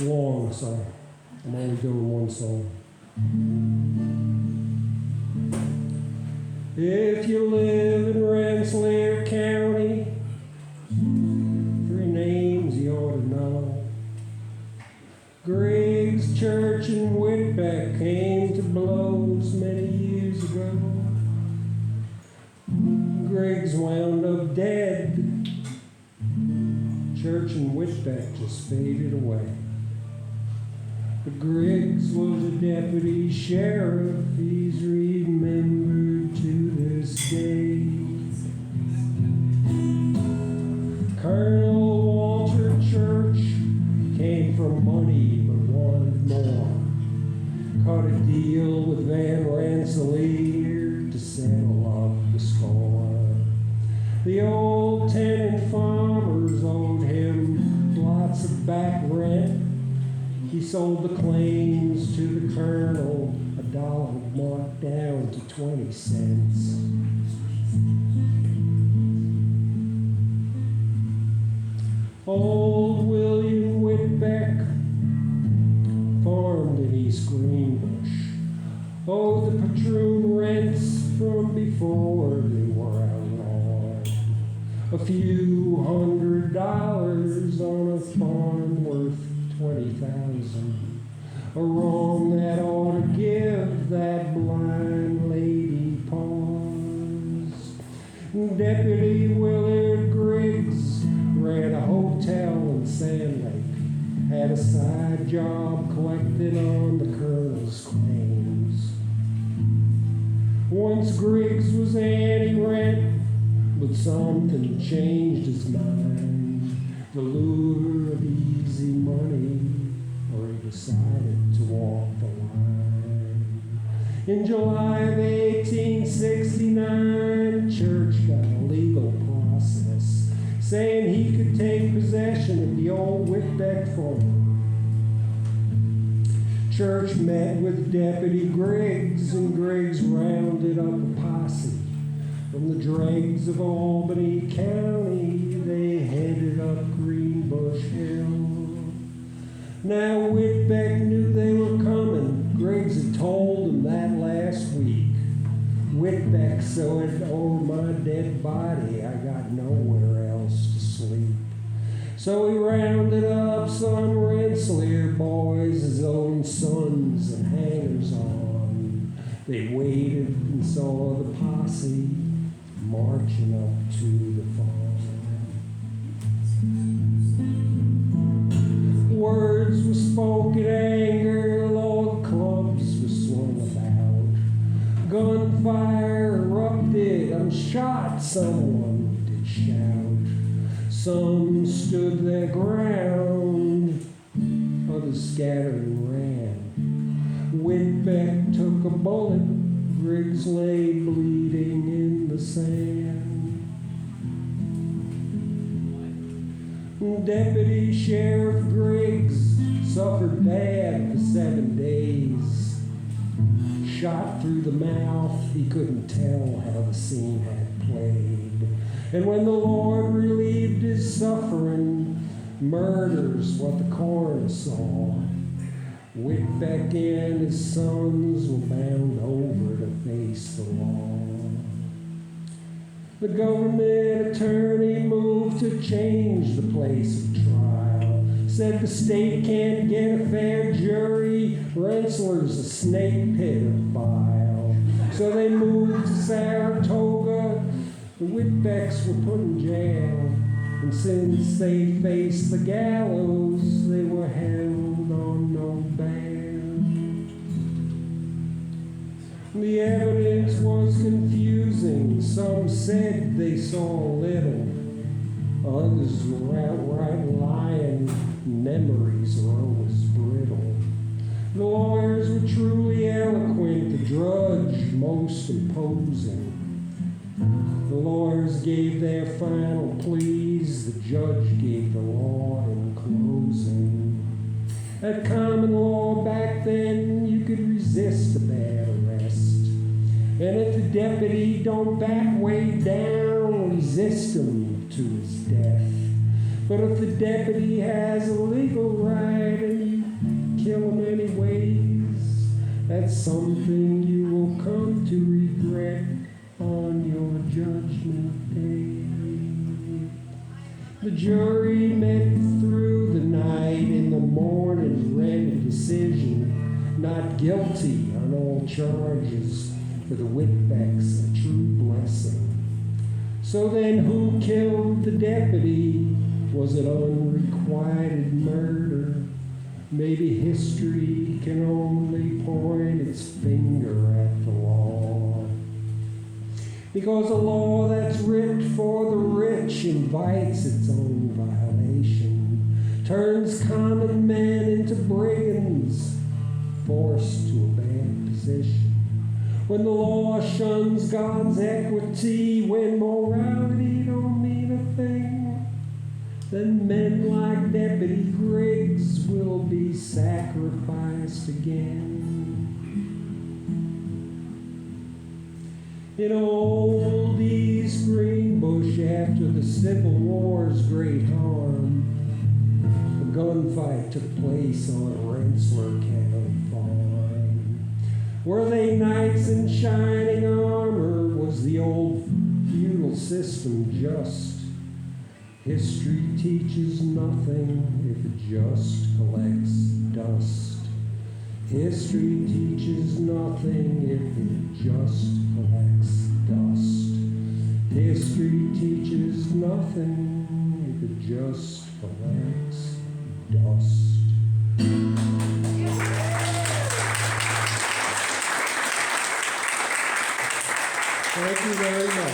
long, so I'm only doing one song. If you live in Rensselaer County, 3 names you ought to know. Griggs Church in Whitbeck came to blows many years ago. Griggs wound up dead. Church in Whitbeck just faded away. But Griggs was a deputy sheriff, he's remembered to this day. Colonel Walter Church came from money but wanted more. Cut a deal with Van Rensselaer to settle up the score. The old tenant farmers owed him lots of back rent. He sold the claims to the colonel, $1 marked down to 20 cents. Old William Whitbeck farmed in East Greenbush, owed the patroon rents from before they were outlawed. A few $100 on a farm worth 20,000, a wrong that ought to give that blind lady pause. Deputy William Griggs ran a hotel in Sand Lake, had a side job collecting on the colonel's claims. Once Griggs was anti-rent, but something changed his mind. The lure of easy money, or he decided to walk the line. In July of 1869, Church got a legal process saying he could take possession of the old Whitbeck farm. Church met with Deputy Griggs, and Griggs rounded up a posse. From the dregs of Albany County, they headed up Greenbush Hill. Now Whitbeck knew they were coming. Griggs had told them that last week. Whitbeck said, "Oh, my dead body, I got nowhere else to sleep." So he rounded up some Rensselaer boys, his own sons and hangers-on. They waited and saw the posse marching up to the farm. Words were spoken, anger, log clubs were swung about. Gunfire erupted, I'm shot, someone did shout. Some stood their ground, others scattered and ran. Whitbeck took a bullet, Griggs lay bleeding in the sand. Deputy Sheriff Griggs suffered bad for 7 days. Shot through the mouth, he couldn't tell how the scene had played. And when the Lord relieved his suffering, murder's what the coroner saw. Whitbeck and his sons were bound over to face the law. The government attorney moved to change the place of trial. Said the state can't get a fair jury, Rensselaer's a snake pit of bile. So they moved to Saratoga, the Whitbecks were put in jail. And since they faced the gallows, they were held on no bail. The evidence was confusing. Some said they saw little. Others were outright lying. Memories are always brittle. The lawyers were truly eloquent, the judge most imposing. The lawyers gave their final pleas, the judge gave the law in closing. At common law back then, you could resist a bad arrest. And if the deputy don't back way down, resist him to his death. But if the deputy has a legal right and you The jury met through the night. In the morning read a decision. Not guilty on all charges. For the Whitbecks, a true blessing. So then who killed the deputy? Was it unrequited murder? Maybe history can only point its finger at the law. Because a law that's writ for the rich invites its own violation, turns common men into brigands, forced to a bad position. When the law shuns God's equity, when morality don't mean a thing, then men like Deputy Griggs will be sacrificed again. In old East Greenbush, after the Civil War's great harm, a gunfight took place on a Rensselaer County farm. Were they knights in shining armor? Was the old feudal system just? History teaches nothing if it just collects dust. History teaches nothing if it just collects dust. History teaches nothing if it just collects dust. Thank you very much.